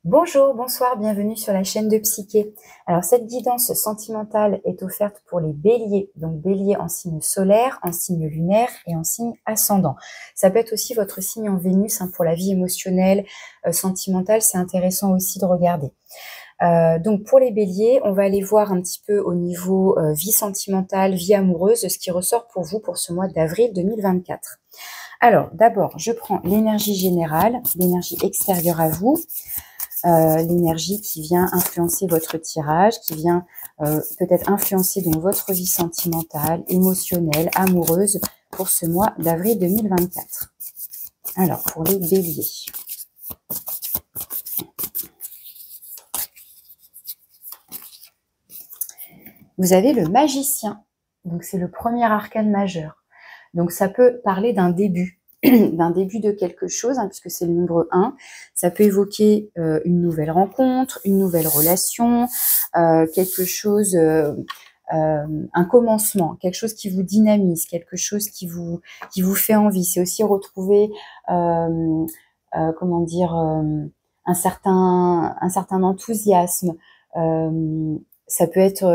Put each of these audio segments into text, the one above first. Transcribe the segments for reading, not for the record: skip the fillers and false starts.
Bonjour, bonsoir, bienvenue sur la chaîne de Psyché. Alors cette guidance sentimentale est offerte pour les béliers, donc bélier en signe solaire, en signe lunaire et en signe ascendant. Ça peut être aussi votre signe en Vénus pour la vie émotionnelle, sentimentale, c'est intéressant aussi de regarder. Donc pour les béliers, on va aller voir un petit peu au niveau vie sentimentale, vie amoureuse, ce qui ressort pour vous pour ce mois d'avril 2024. Alors d'abord, je prends l'énergie générale, l'énergie extérieure à vous. L'énergie qui vient influencer votre tirage, qui vient peut-être influencer donc votre vie sentimentale, émotionnelle, amoureuse pour ce mois d'avril 2024. Alors, pour les béliers. Vous avez le magicien, donc c'est le premier arcane majeur. Donc ça peut parler d'un début. D'un début de quelque chose, puisque c'est le nombre 1. Ça peut évoquer une nouvelle rencontre, une nouvelle relation, quelque chose, un commencement, quelque chose qui vous dynamise, quelque chose qui vous fait envie. C'est aussi retrouver, comment dire, un certain enthousiasme. Ça peut être,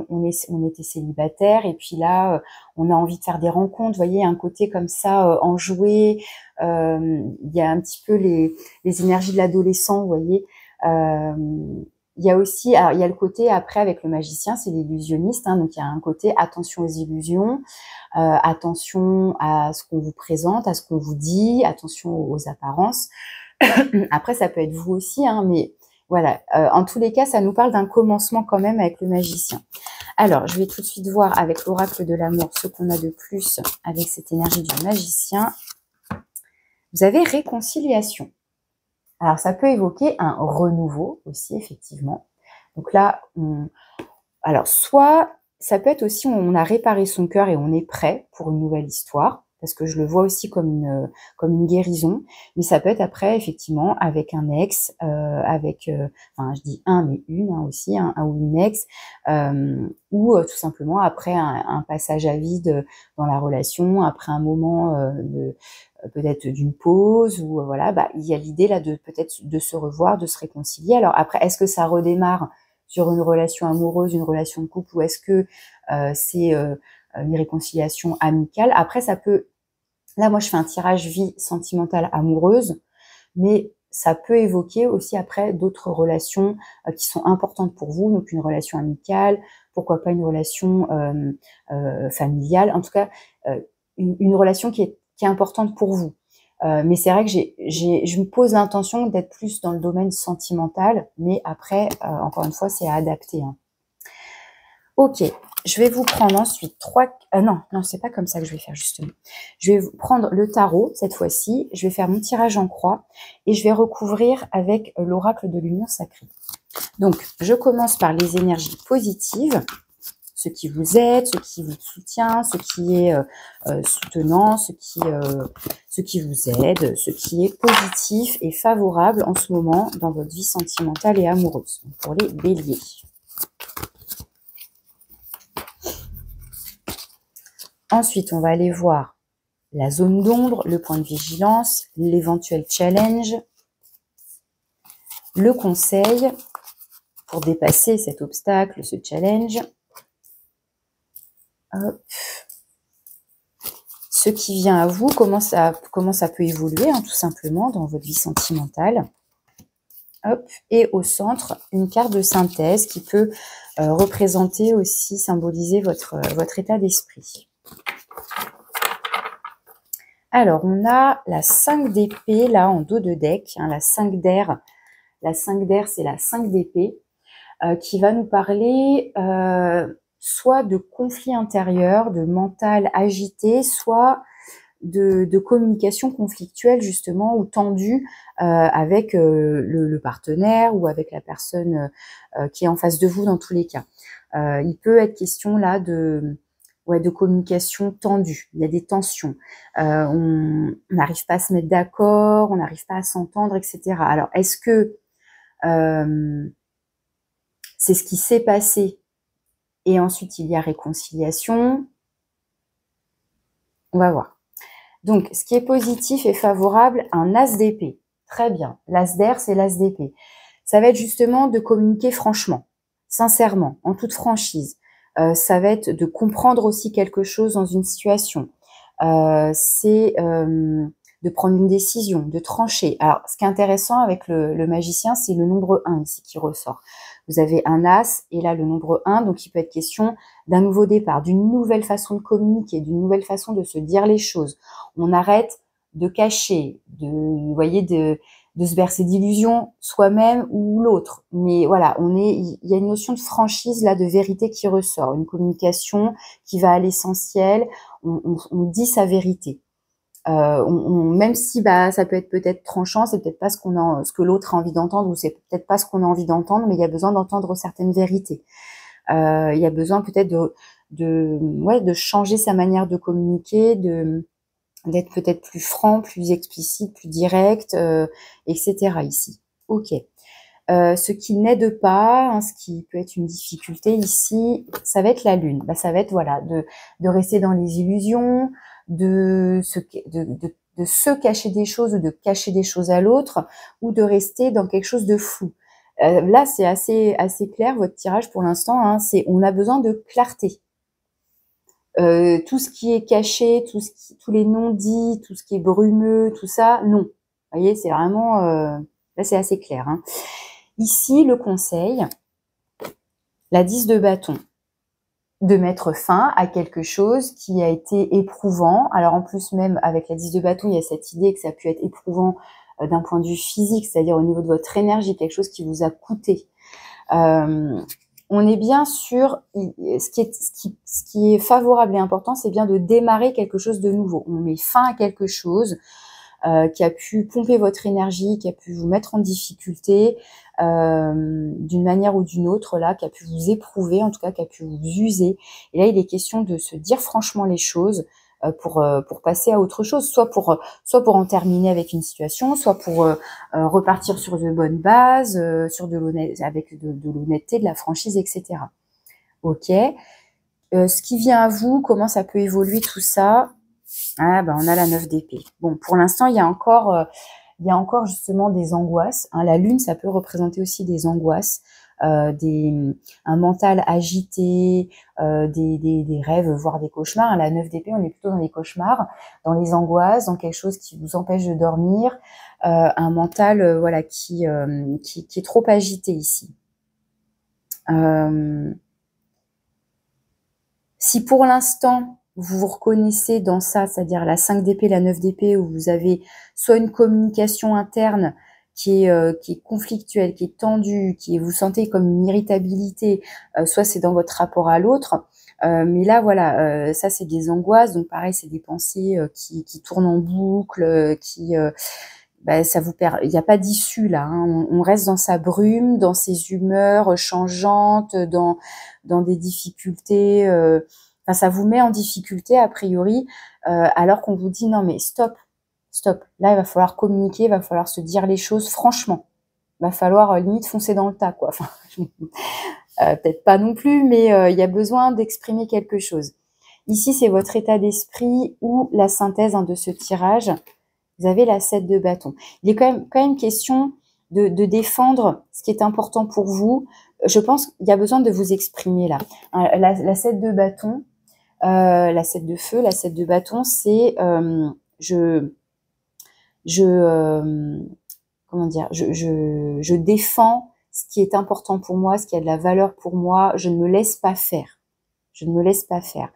on était célibataire et puis là, on a envie de faire des rencontres. Vous voyez, un côté comme ça, enjoué. Il y a un petit peu les énergies de l'adolescent, vous voyez. Il y a aussi, alors il y a le côté après avec le magicien, c'est l'illusionniste. Donc il y a un côté attention aux illusions, attention à ce qu'on vous présente, à ce qu'on vous dit, attention aux apparences. Après, ça peut être vous aussi, mais voilà, en tous les cas, ça nous parle d'un commencement quand même avec le magicien. Alors, je vais tout de suite voir avec l'oracle de l'amour ce qu'on a de plus avec cette énergie du magicien. Vous avez réconciliation. Alors, ça peut évoquer un renouveau aussi, effectivement. Donc là, alors soit, ça peut être aussi on a réparé son cœur et on est prêt pour une nouvelle histoire, parce que je le vois aussi comme une guérison, mais ça peut être après, effectivement, avec un ex, avec, enfin, je dis un, mais une aussi, un ou une ex, ou tout simplement après un passage à vide dans la relation, après un moment peut-être d'une pause, ou voilà, il y a l'idée là de peut-être de se revoir, de se réconcilier. Alors après, est-ce que ça redémarre sur une relation amoureuse, une relation de couple, ou est-ce que c'est une réconciliation amicale? Après, ça peut... Là, moi, je fais un tirage vie sentimentale amoureuse, mais ça peut évoquer aussi après d'autres relations qui sont importantes pour vous, donc une relation amicale, pourquoi pas une relation familiale, en tout cas une relation qui est importante pour vous. Mais c'est vrai que je me pose l'intention d'être plus dans le domaine sentimental, mais après, encore une fois, c'est à adapter. Ok, je vais vous prendre ensuite non, c'est pas comme ça que je vais faire justement. Je vais vous prendre le tarot cette fois-ci, je vais faire mon tirage en croix et je vais recouvrir avec l'oracle de l'union sacrée. Donc, je commence par les énergies positives, ce qui vous aide, ce qui vous soutient, ce qui est soutenant, ce qui vous aide, ce qui est positif et favorable en ce moment dans votre vie sentimentale et amoureuse, pour les béliers. Ensuite, on va aller voir la zone d'ombre, le point de vigilance, l'éventuel challenge, le conseil pour dépasser cet obstacle, ce challenge. Hop. Ce qui vient à vous, comment ça peut évoluer, tout simplement, dans votre vie sentimentale. Hop. Et au centre, une carte de synthèse qui peut représenter aussi, symboliser votre état d'esprit. Alors, on a la 5 d'épée, là, en dos de deck, la 5 d'air. La 5 d'air, c'est la 5 d'épée, qui va nous parler soit de conflit intérieur, de mental agité, soit de communication conflictuelle, justement, ou tendue avec le partenaire ou avec la personne qui est en face de vous, dans tous les cas. Il peut être question, là, de communication tendue. Il y a des tensions. On n'arrive pas à se mettre d'accord, on n'arrive pas à s'entendre, etc. Alors, est-ce que c'est ce qui s'est passé et ensuite il y a réconciliation? On va voir. Donc, ce qui est positif et favorable, un as d'épée. Très bien. L'as d'air, c'est l'as d'épée. Ça va être justement de communiquer franchement, sincèrement, en toute franchise. Ça va être de comprendre aussi quelque chose dans une situation. C'est de prendre une décision, de trancher. Alors, ce qui est intéressant avec le magicien, c'est le nombre 1 ici qui ressort. Vous avez un as et là le nombre 1, donc il peut être question d'un nouveau départ, d'une nouvelle façon de communiquer, d'une nouvelle façon de se dire les choses. On arrête de cacher, vous voyez, de se bercer d'illusions soi-même ou l'autre. Mais voilà, il y a une notion de franchise là, de vérité qui ressort, une communication qui va à l'essentiel. On dit sa vérité. Même si ça peut être peut-être tranchant, c'est peut-être pas ce que l'autre a envie d'entendre, ou c'est peut-être pas ce qu'on a envie d'entendre, mais il y a besoin d'entendre certaines vérités. Il y a besoin peut-être de changer sa manière de communiquer, d'être peut-être plus franc, plus explicite, plus direct, etc. ici. Ok. Ce qui n'aide pas, hein, ce qui peut être une difficulté ici, ça va être la lune. Ça va être voilà de rester dans les illusions, de se cacher des choses ou de cacher des choses à l'autre, ou de rester dans quelque chose de flou. Là, c'est assez clair votre tirage pour l'instant. Hein, on a besoin de clarté. Tout ce qui est caché, tous les non-dits, tout ce qui est brumeux, tout ça, non. Vous voyez, c'est vraiment là, c'est assez clair. Hein. Ici, le conseil, la 10 de bâton, de mettre fin à quelque chose qui a été éprouvant. Alors en plus, même avec la 10 de bâton, il y a cette idée que ça a pu être éprouvant d'un point de vue physique, c'est-à-dire au niveau de votre énergie, quelque chose qui vous a coûté. On est bien sûr, ce qui est favorable et important, c'est bien de démarrer quelque chose de nouveau. On met fin à quelque chose qui a pu pomper votre énergie, qui a pu vous mettre en difficulté d'une manière ou d'une autre, là, qui a pu vous éprouver, en tout cas, qui a pu vous user. Et là, il est question de se dire franchement les choses pour passer à autre chose, soit pour en terminer avec une situation, soit pour repartir sur de bonnes bases, sur avec de l'honnêteté, de la franchise, etc. Ok. Ce qui vient à vous, comment ça peut évoluer tout ça? Ah on a la 9 d'épée. Bon, pour l'instant, il y a encore justement des angoisses. Hein. La lune, ça peut représenter aussi des angoisses, un mental agité, des rêves, voire des cauchemars. La 9 d'épée, on est plutôt dans les cauchemars, dans les angoisses, dans quelque chose qui vous empêche de dormir, un mental voilà qui est trop agité ici. Si pour l'instant, vous vous reconnaissez dans ça, c'est-à-dire la 5 d'épée, la 9 d'épée, où vous avez soit une communication interne qui est conflictuelle, qui est tendue, vous sentez comme une irritabilité, soit c'est dans votre rapport à l'autre, mais là voilà, ça c'est des angoisses, donc pareil c'est des pensées qui tournent en boucle, ça vous perd, il n'y a pas d'issue là, hein. On reste dans sa brume, dans ses humeurs changeantes, dans des difficultés, enfin ça vous met en difficulté a priori, alors qu'on vous dit non mais stop, là il va falloir communiquer, il va falloir se dire les choses franchement, il va falloir limite foncer dans le tas quoi, enfin peut-être pas non plus, mais il y a besoin d'exprimer quelque chose. Ici c'est votre état d'esprit ou la synthèse de ce tirage. Vous avez la 7 de bâton. Il est quand même question de défendre ce qui est important pour vous. Je pense qu'il y a besoin de vous exprimer là. La 7 de bâton, la 7 de feu, la 7 de bâton, c'est comment dire, je défends ce qui est important pour moi, ce qui a de la valeur pour moi. Je ne me laisse pas faire. Je ne me laisse pas faire.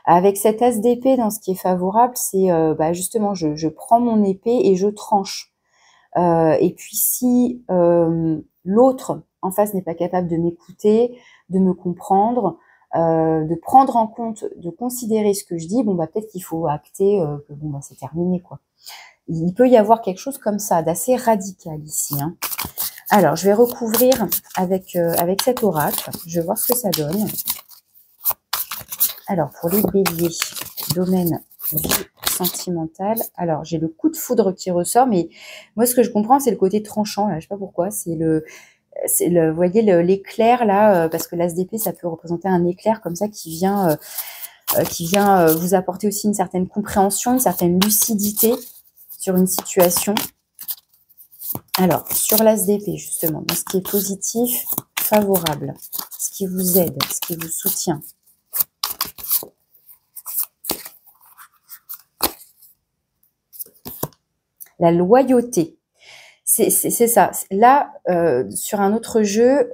Avec cet as d'épée, dans ce qui est favorable, c'est justement, je prends mon épée et je tranche. Et puis si l'autre en face n'est pas capable de m'écouter, de me comprendre, de prendre en compte, de considérer ce que je dis, peut-être qu'il faut acter que c'est terminé quoi. Il peut y avoir quelque chose comme ça, d'assez radical ici. Hein. Alors, je vais recouvrir avec cet oracle. Je vais voir ce que ça donne. Alors, pour les béliers, domaine vie sentimentale. Alors, j'ai le coup de foudre qui ressort, mais moi, ce que je comprends, c'est le côté tranchant. Là, je sais pas pourquoi. Vous voyez l'éclair là, parce que l'as d'épée, ça peut représenter un éclair comme ça qui vient vous apporter aussi une certaine compréhension, une certaine lucidité sur une situation. Alors, sur l'as d'épée, justement, dans ce qui est positif, favorable, ce qui vous aide, ce qui vous soutient. La loyauté. C'est ça. Là, sur un autre jeu,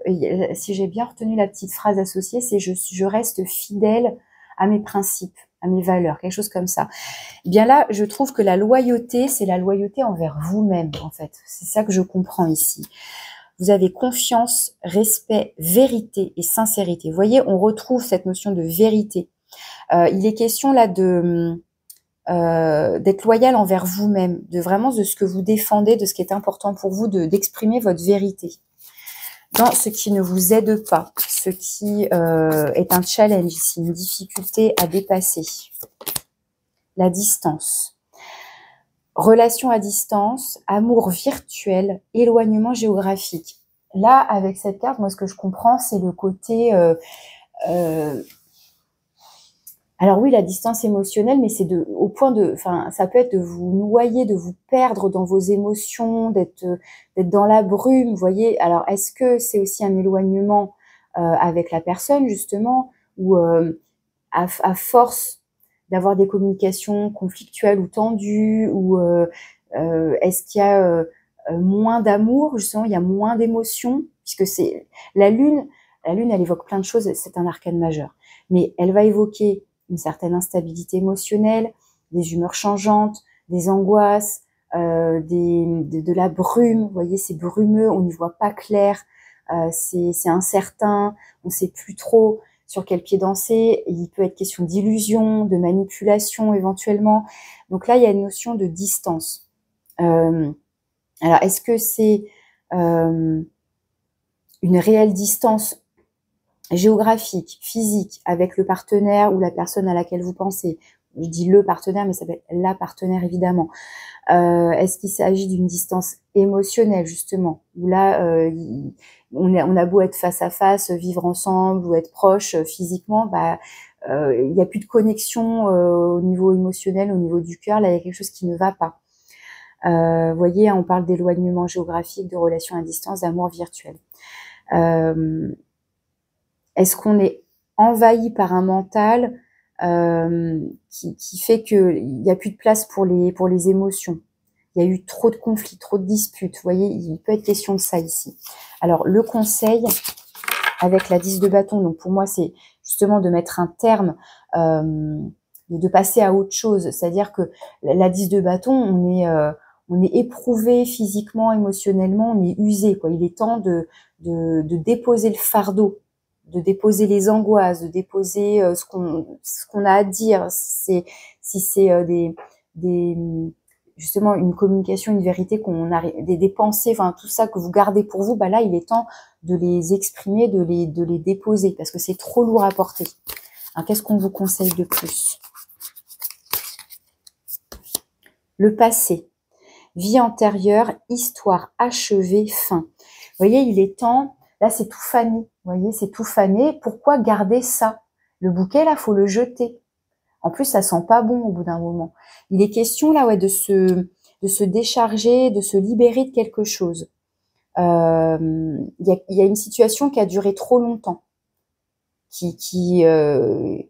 si j'ai bien retenu la petite phrase associée, c'est je reste fidèle à mes principes, à mes valeurs, quelque chose comme ça. Eh bien là, je trouve que la loyauté, c'est la loyauté envers vous-même, en fait. C'est ça que je comprends ici. Vous avez confiance, respect, vérité et sincérité. Vous voyez, on retrouve cette notion de vérité. Il est question là d'être loyal envers vous-même, de vraiment de ce que vous défendez, de ce qui est important pour vous, d'exprimer votre vérité. Dans ce qui ne vous aide pas, ce qui est un challenge ici, une difficulté à dépasser. La distance. Relation à distance, amour virtuel, éloignement géographique. Là, avec cette carte, moi, ce que je comprends, c'est le côté... alors oui, la distance émotionnelle, mais c'est au point de... Enfin, ça peut être de vous noyer, de vous perdre dans vos émotions, d'être dans la brume, vous voyez. Alors, est-ce que c'est aussi un éloignement avec la personne, justement, ou à force d'avoir des communications conflictuelles ou tendues, ou est-ce qu'il y a moins d'amour, justement, il y a moins d'émotions, puisque c'est la lune, elle évoque plein de choses, c'est un arcane majeur, mais elle va évoquer une certaine instabilité émotionnelle, des humeurs changeantes, des angoisses, de la brume, vous voyez, c'est brumeux, on n'y voit pas clair, c'est incertain, on ne sait plus trop sur quel pied danser, il peut être question d'illusion, de manipulation éventuellement. Donc là, il y a une notion de distance. Alors, est-ce que c'est une réelle distance géographique, physique, avec le partenaire ou la personne à laquelle vous pensez? Je dis le partenaire, mais ça peut être la partenaire, évidemment. Est-ce qu'il s'agit d'une distance émotionnelle, justement, où là, on a beau être face à face, vivre ensemble ou être proche physiquement, bah, il n'y a plus de connexion au niveau émotionnel, au niveau du cœur. Là, il y a quelque chose qui ne va pas. Vous voyez, on parle d'éloignement géographique, de relations à distance, d'amour virtuel. Est-ce qu'on est envahi par un mental qui fait qu'il n'y a plus de place pour les émotions? Il y a eu trop de conflits, trop de disputes. Vous voyez, il peut être question de ça ici. Alors, le conseil avec la 10 de bâton, donc pour moi, c'est justement de mettre un terme, de passer à autre chose. C'est-à-dire que la 10 de bâton, on est éprouvé physiquement, émotionnellement, on est usé, quoi. Il est temps de déposer le fardeau, de déposer les angoisses, de déposer ce qu'on a à dire. Si c'est justement une communication, une vérité qu'on a, des pensées, enfin tout ça que vous gardez pour vous, bah là il est temps de les exprimer, de les déposer, parce que c'est trop lourd à porter. Alors qu'est-ce qu'on vous conseille de plus? Le passé, vie antérieure, histoire achevée, fin. Vous voyez, il est temps, là c'est tout fané, vous voyez, c'est tout fané, pourquoi garder ça? Le bouquet là, faut le jeter. En plus, ça sent pas bon au bout d'un moment. Il est question là, ouais, de se décharger, de se libérer de quelque chose. Il y a une situation qui a duré trop longtemps, qui est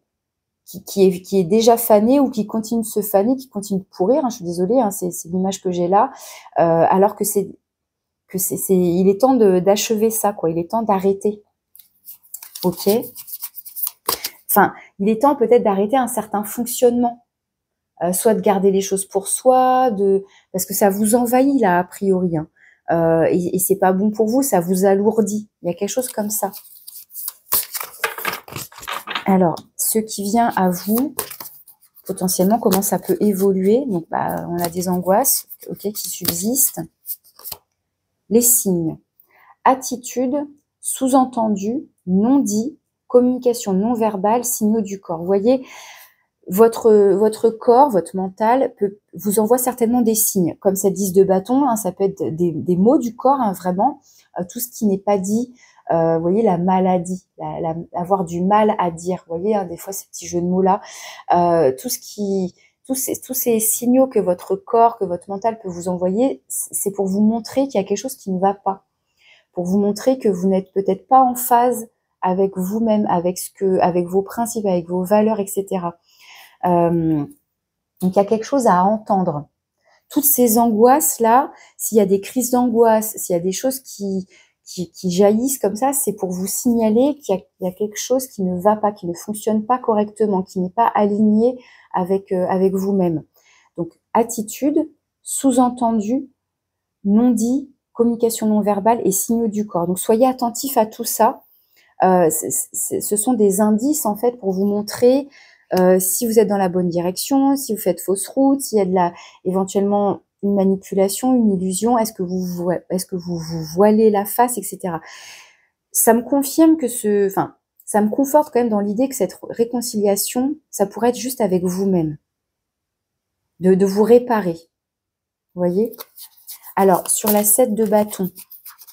déjà fanée ou qui continue de se faner, qui continue de pourrir. Hein, je suis désolée, hein, c'est l'image que j'ai là. Alors que il est temps d'achever ça, quoi. Il est temps d'arrêter. Ok. Enfin, il est temps peut-être d'arrêter un certain fonctionnement. Soit de garder les choses pour soi, parce que ça vous envahit là a priori, hein. Et c'est pas bon pour vous, ça vous alourdit. Il y a quelque chose comme ça. Alors, ce qui vient à vous, potentiellement, comment ça peut évoluer. Donc, bah, on a des angoisses, ok, qui subsistent. Les signes. Attitude, sous-entendu, non dit, communication non verbale, signaux du corps. Vous voyez, votre corps, votre mental vous envoie certainement des signes, comme cette 10 de bâton, hein, ça peut être des mots du corps, hein, vraiment, tout ce qui n'est pas dit, vous voyez, la maladie, avoir du mal à dire, vous voyez, hein, des fois ces petits jeux de mots là, tout ce tous ces signaux que votre corps, que votre mental peut vous envoyer, c'est pour vous montrer qu'il y a quelque chose qui ne va pas. Pour vous montrer que vous n'êtes peut-être pas en phase avec vous-même, avec vos principes, avec vos valeurs, etc. Donc il y a quelque chose à entendre. Toutes ces angoisses-là, s'il y a des crises d'angoisse, s'il y a des choses qui jaillissent comme ça, c'est pour vous signaler qu'il y a quelque chose qui ne va pas, qui ne fonctionne pas correctement, qui n'est pas aligné avec vous-même. Donc, attitude, sous-entendu, non dit, communication non verbale et signaux du corps. Donc, soyez attentifs à tout ça. Ce sont des indices, en fait, pour vous montrer si vous êtes dans la bonne direction, si vous faites fausse route, s'il y a éventuellement une manipulation, une illusion, est-ce que vous vous voilez la face, etc. Ça me confirme que ça me conforte quand même dans l'idée que cette réconciliation, ça pourrait être juste avec vous-même, de vous réparer. Vous voyez? Alors, sur la 7 de bâton,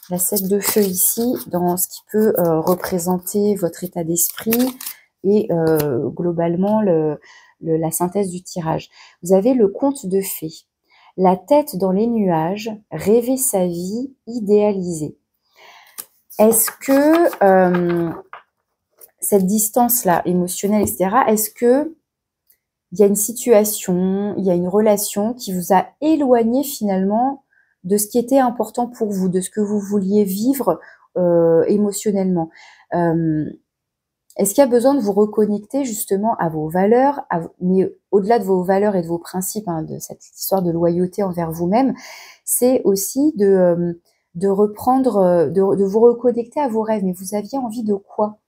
la 7 de feu ici, dans ce qui peut représenter votre état d'esprit et globalement la synthèse du tirage. Vous avez le conte de fées. La tête dans les nuages, rêver sa vie idéalisée. Est-ce que cette distance-là, émotionnelle, etc., est-ce que il y a une situation, il y a une relation qui vous a éloigné finalement de ce qui était important pour vous, de ce que vous vouliez vivre émotionnellement. Est-ce qu'il y a besoin de vous reconnecter justement à vos valeurs, mais au-delà de vos valeurs et de vos principes, hein, de cette histoire de loyauté envers vous-même, c'est aussi de reprendre, de vous reconnecter à vos rêves. Mais vous aviez envie de quoi?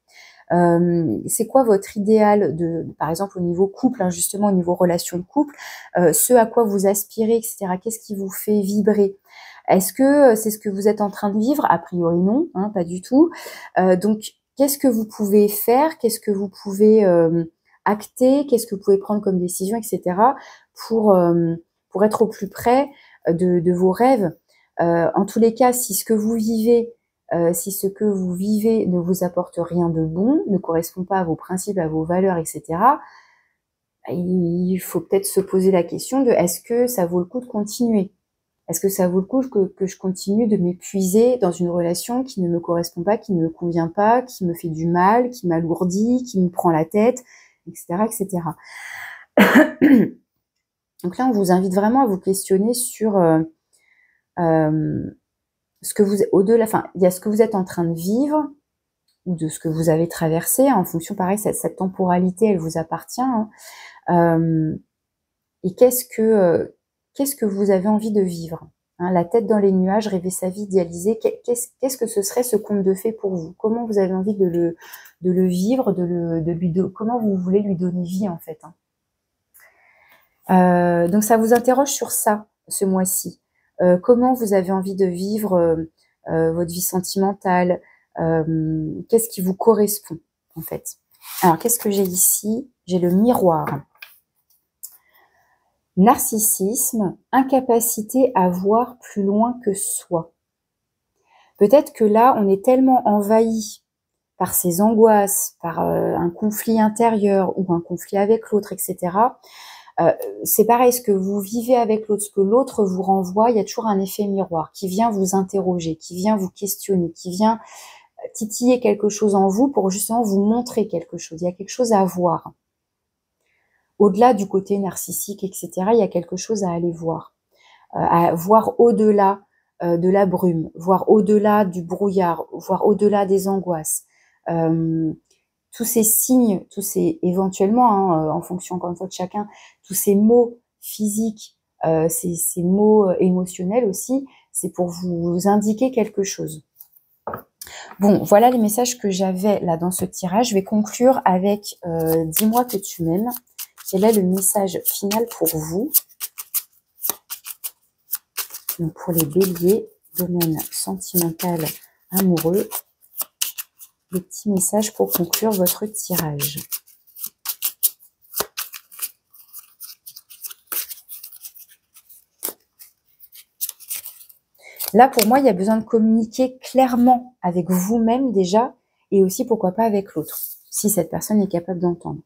C'est quoi votre idéal par exemple au niveau couple, hein, justement au niveau relation de couple, ce à quoi vous aspirez, etc. Qu'est-ce qui vous fait vibrer? Est-ce que c'est ce que vous êtes en train de vivre? A priori non, hein, pas du tout. Donc qu'est-ce que vous pouvez faire? Qu'est-ce que vous pouvez acter? Qu'est-ce que vous pouvez prendre comme décision, etc. pour être au plus près de vos rêves? En tous les cas, si ce que vous vivez ne vous apporte rien de bon, ne correspond pas à vos principes, à vos valeurs, etc., il faut peut-être se poser la question de est-ce que ça vaut le coup de continuer? Est-ce que ça vaut le coup que je continue de m'épuiser dans une relation qui ne me correspond pas, qui ne me convient pas, qui me fait du mal, qui m'alourdit, qui me prend la tête, etc., etc. Donc là, on vous invite vraiment à vous questionner sur ce que vous, au-delà, enfin, il y a ce que vous êtes en train de vivre ou de ce que vous avez traversé, en fonction, pareil, cette temporalité, elle vous appartient. Hein. Et qu'est-ce que vous avez envie de vivre, hein, la tête dans les nuages, rêver sa vie idéalisée, qu'est-ce que ce serait ce conte de fées pour vous? Comment vous avez envie de le vivre, comment vous voulez lui donner vie, en fait, hein. Donc ça vous interroge sur ça, ce mois-ci. Comment vous avez envie de vivre votre vie sentimentale, qu'est-ce qui vous correspond, en fait. Alors, qu'est-ce que j'ai ici? J'ai le miroir. Narcissisme, incapacité à voir plus loin que soi. Peut-être que là, on est tellement envahi par ces angoisses, par un conflit intérieur ou un conflit avec l'autre, etc. C'est pareil, ce que vous vivez avec l'autre, ce que l'autre vous renvoie, il y a toujours un effet miroir qui vient vous interroger, qui vient vous questionner, qui vient titiller quelque chose en vous pour justement vous montrer quelque chose. Il y a quelque chose à voir. Au-delà du côté narcissique, etc., il y a quelque chose à aller voir. À voir au-delà de la brume, voir au-delà du brouillard, voir au-delà des angoisses. Tous ces signes, éventuellement, hein, en fonction encore une fois de chacun, tous ces mots physiques, ces mots émotionnels aussi, c'est pour vous indiquer quelque chose. Bon, voilà les messages que j'avais là dans ce tirage. Je vais conclure avec dis-moi que tu m'aimes. Quel est le message final pour vous? Donc pour les béliers, domaine sentimental, amoureux, des petits messages pour conclure votre tirage. Là, pour moi, il y a besoin de communiquer clairement avec vous-même déjà, et aussi, pourquoi pas, avec l'autre, si cette personne est capable d'entendre.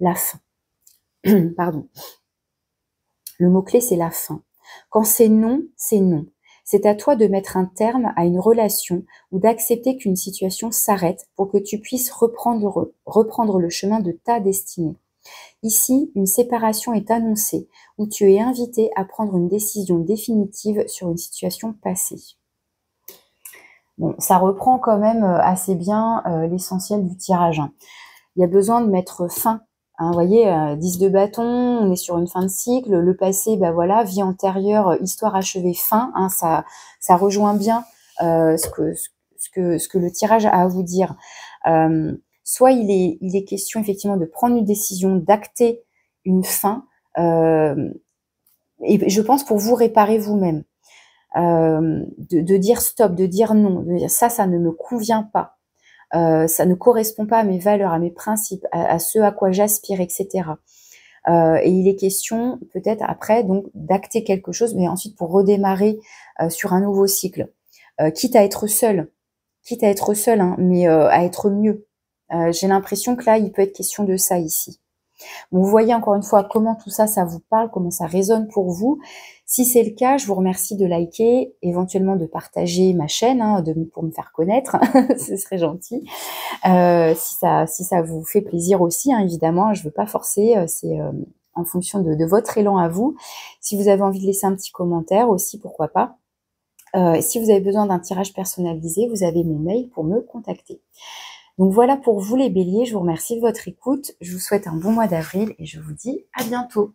La fin. Pardon. Le mot-clé, c'est la fin. Quand c'est non, c'est non. C'est à toi de mettre un terme à une relation ou d'accepter qu'une situation s'arrête pour que tu puisses reprendre le chemin de ta destinée. Ici, une séparation est annoncée, où tu es invité à prendre une décision définitive sur une situation passée. Bon, ça reprend quand même assez bien l'essentiel du tirage. Il y a besoin de mettre fin. Vous voyez, 10 de bâton, on est sur une fin de cycle. Le passé, bah voilà, vie antérieure, histoire achevée, fin. Ça rejoint bien ce que le tirage a à vous dire. Soit il est question effectivement de prendre une décision, d'acter une fin, et je pense pour vous réparer vous-même, de dire stop, de dire non, de dire ça ne me convient pas, ça ne correspond pas à mes valeurs, à mes principes, à ce à quoi j'aspire, etc. Et il est question peut-être après donc d'acter quelque chose, mais ensuite pour redémarrer sur un nouveau cycle, quitte à être seul, hein, mais à être mieux. J'ai l'impression que là, il peut être question de ça ici. Bon, vous voyez encore une fois comment tout ça, ça vous parle, comment ça résonne pour vous. Si c'est le cas, je vous remercie de liker, éventuellement de partager ma chaîne pour me faire connaître, ce serait gentil. Si ça vous fait plaisir aussi, évidemment, je ne veux pas forcer, c'est en fonction de votre élan à vous. Si vous avez envie de laisser un petit commentaire aussi, pourquoi pas. Si vous avez besoin d'un tirage personnalisé, vous avez mon mail pour me contacter. Donc voilà pour vous les béliers, je vous remercie de votre écoute, je vous souhaite un bon mois d'avril et je vous dis à bientôt.